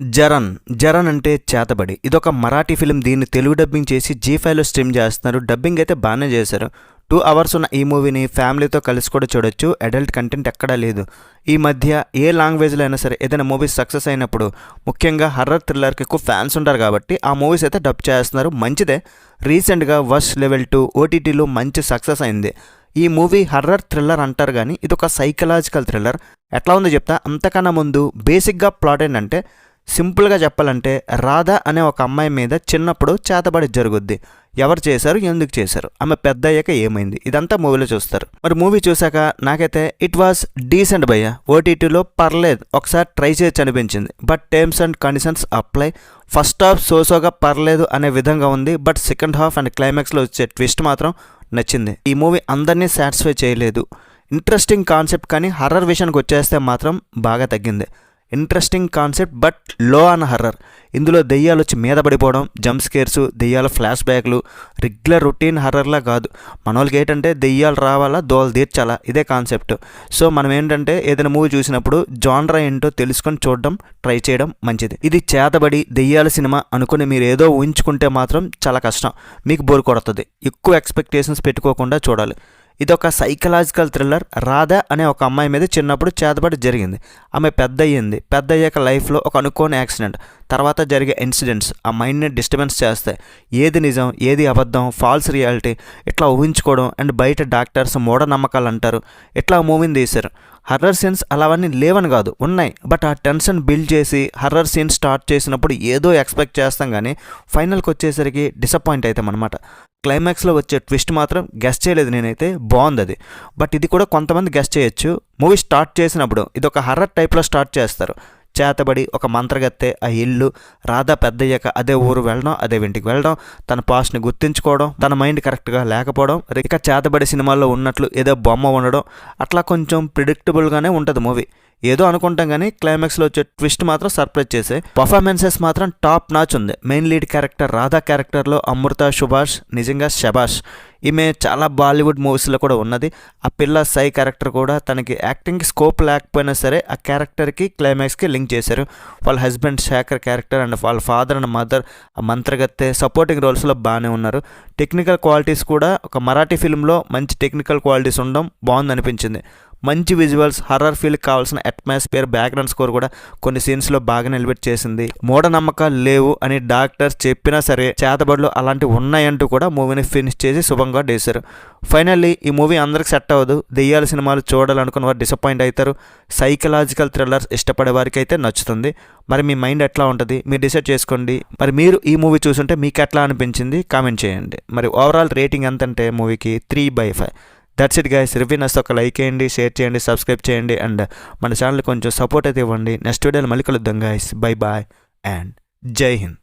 జరన్ అంటే చేతబడి. ఇదొక మరాఠీ ఫిల్మ్. దీన్ని తెలుగు డబ్బింగ్ చేసి జీ5లో స్ట్రీమ్ చేస్తున్నారు. డబ్బింగ్ అయితే బాగానే చేశారు. 2 అవర్స్ ఉన్న ఈ మూవీని ఫ్యామిలీతో కలిసి కూడా చూడొచ్చు. అడల్ట్ కంటెంట్ ఎక్కడా లేదు. ఈ మధ్య ఏ లాంగ్వేజ్లో అయినా సరే ఏదైనా మూవీస్ సక్సెస్ అయినప్పుడు ముఖ్యంగా హర్రర్ థ్రిల్లర్కి ఎక్కువ ఫ్యాన్స్ ఉంటారు కాబట్టి ఆ మూవీస్ అయితే డబ్ చేస్తున్నారు. మంచిదే. రీసెంట్గా వష్ లెవెల్ 2 ఓటీటీలో మంచి సక్సెస్ అయింది. ఈ మూవీ హర్రర్ థ్రిల్లర్ అంటారు కానీ ఇది ఒక సైకలాజికల్ థ్రిల్లర్. ఎట్లా ఉందో చెప్తా. అంతకన్నా ముందు బేసిక్గా ప్లాట్ ఏంటంటే, సింపుల్గా చెప్పాలంటే రాధ అనే ఒక అమ్మాయి మీద చిన్నప్పుడు చేతబడి జరుగుద్ది. ఎవరు చేశారు, ఎందుకు చేశారు, ఆమె పెద్ద అయ్యాక ఏమైంది, ఇదంతా మూవీలో చూస్తారు. మరి మూవీ చూశాక నాకైతే ఇట్ వాస్ డీసెంట్ భయ్య. ఓటీటీలో పర్లేదు, ఒకసారి ట్రై చేయొచ్చు అనిపించింది. But terms and conditions apply. First half సోసోగా పర్లేదు అనే విధంగా ఉంది. బట్ సెకండ్ హాఫ్ అండ్ క్లైమాక్స్లో వచ్చే ట్విస్ట్ మాత్రం నచ్చింది. ఈ మూవీ అందరినీ సాటిస్ఫై చేయలేదు. ఇంట్రెస్టింగ్ కాన్సెప్ట్, కానీ హర్రర్ విషయానికి వచ్చేస్తే మాత్రం బాగా తగ్గింది. ఇంట్రెస్టింగ్ కాన్సెప్ట్ బట్ లో ఆన్ హర్రర్. ఇందులో దెయ్యాలు వచ్చి మీద పడిపోవడం, జంప్ స్కేర్స్, దెయ్యాల ఫ్లాష్ బ్యాక్లు రెగ్యులర్ రొటీన్ హర్రర్లా కాదు. మన వాళ్ళకి ఏంటంటే దెయ్యాలు రావాలా, దోలు తీర్చాలా, ఇదే కాన్సెప్ట్. సో మనం ఏంటంటే ఏదైనా మూవీ చూసినప్పుడు జాన్రా ఏంటో తెలుసుకొని చూడడం ట్రై చేయడం మంచిది. ఇది చేతబడి దెయ్యాల సినిమా అనుకుని మీరు ఏదో ఊహించుకుంటే మాత్రం చాలా కష్టం, మీకు బోర్ కొడుతుంది. ఎక్కువ ఎక్స్పెక్టేషన్స్ పెట్టుకోకుండా చూడాలి. ఇదొక సైకలాజికల్ థ్రిల్లర్. రాధ అనే ఒక అమ్మాయి మీద చిన్నప్పుడు చేతబడి జరిగింది. ఆమె పెద్ద అయ్యాక లైఫ్లో ఒక అనుకోని యాక్సిడెంట్, తర్వాత జరిగే ఇన్సిడెంట్స్ ఆ మైండ్ని డిస్టర్బెన్స్ చేస్తాయి. ఏది నిజం, ఏది అబద్ధం, ఫాల్స్ రియాలిటీ ఇట్లా ఊహించుకోవడం. అండ్ బయట డాక్టర్స్ మూఢనమ్మకాలు అంటారు. ఇట్లా మూవీని తీశారు. హర్రర్ సీన్స్ అలావన్నీ లేవని కాదు, ఉన్నాయి. బట్ ఆ టెన్షన్ బిల్డ్ చేసి హర్రర్ సీన్ స్టార్ట్ చేసినప్పుడు ఏదో ఎక్స్పెక్ట్ చేస్తాం, కానీ ఫైనల్కి వచ్చేసరికి డిసప్పాయింట్ అవుతాం అనమాట. క్లైమాక్స్లో వచ్చే ట్విస్ట్ మాత్రం గెస్ చేయలేదు నేనైతే. బాగుంది అది. బట్ ఇది కూడా కొంతమంది గెస్ చేయొచ్చు. మూవీ స్టార్ట్ చేసినప్పుడు ఇది ఒక హర్రర్ టైప్లో స్టార్ట్ చేస్తారు. చేతబడి, ఒక మంత్రగత్తె, ఆ ఇల్లు, రాధా పెద్దయ్యాక అదే ఊరు వెళ్ళడం, అదే ఇంటికి వెళ్ళడం, తన పాస్ట్ని గుర్తించుకోవడం, తన మైండ్ కరెక్ట్గా లేకపోవడం, ఇక చేతబడి సినిమాల్లో ఉన్నట్లు ఏదో బొమ్మ ఉండడం, అట్లా కొంచెం ప్రిడిక్టబుల్గానే ఉంటుంది మూవీ. ఏదో అనుకుంటాం కానీ క్లైమాక్స్లో వచ్చే ట్విస్ట్ మాత్రం సర్ప్రైజ్ చేసే. పర్ఫార్మెన్సెస్ మాత్రం టాప్ నాచ్ ఉంది. మెయిన్ లీడ్ క్యారెక్టర్ రాధా క్యారెక్టర్లో అమృత సుభాష్ నిజంగా శబాష్. ఈమె చాలా బాలీవుడ్ మూవీస్లో కూడా ఉన్నది. ఆ పిల్ల సై క్యారెక్టర్ కూడా తనకి యాక్టింగ్కి స్కోప్ లేకపోయినా సరే ఆ క్యారెక్టర్కి క్లైమాక్స్కి లింక్ చేశారు. వాళ్ళ హస్బెండ్ శేఖర్ క్యారెక్టర్ అండ్ వాళ్ళ ఫాదర్ అండ్ మదర్, ఆ మంత్రగత్తె సపోర్టింగ్ రోల్స్లో బాగానే ఉన్నారు. టెక్నికల్ క్వాలిటీస్ కూడా ఒక మరాఠీ ఫిల్మ్లో మంచి టెక్నికల్ క్వాలిటీస్ ఉండడం బాగుంది అనిపించింది. మంచి విజువల్స్, హర్రర్ ఫీల్కి కావాల్సిన అట్మాస్ఫియర్, బ్యాక్గ్రౌండ్ స్కోర్ కూడా కొన్ని సీన్స్లో బాగా నిలబెట్టి చేసింది. మూఢనమ్మకాలు లేవు అని డాక్టర్స్ చెప్పినా సరే చేతబడులు అలాంటివి ఉన్నాయంటూ కూడా మూవీని ఫినిష్ చేసి శుభంగా చేశారు. ఫైనల్లీ ఈ మూవీ అందరికి సెట్ అవ్వదు. దెయ్యాల సినిమాలు చూడాలనుకున్న వారు డిసప్పాయింట్ అవుతారు. సైకలాజికల్ థ్రిల్లర్స్ ఇష్టపడే వారికి అయితే నచ్చుతుంది. మరి మీ మైండ్ ఎట్లా ఉంటుంది మీరు డిసైడ్ చేసుకోండి. మరి మీరు ఈ మూవీ చూసుంటే మీకు ఎట్లా అనిపించింది కామెంట్ చేయండి. మరి ఓవరాల్ రేటింగ్ ఎంత అంటే మూవీకి 3/5. That's it guys. రివ్యూ నచ్చితే ఒక లైక్ చేయండి, షేర్ చేయండి, సబ్స్క్రైబ్ చేయండి అండ్ మన ఛానల్ కొంచెం సపోర్ట్ అయితే ఇవ్వండి. నెక్స్ట్ వీడియోలో మళ్ళీ కలుద్దాం గైస్. బై బాయ్ అండ్ జై హింద్.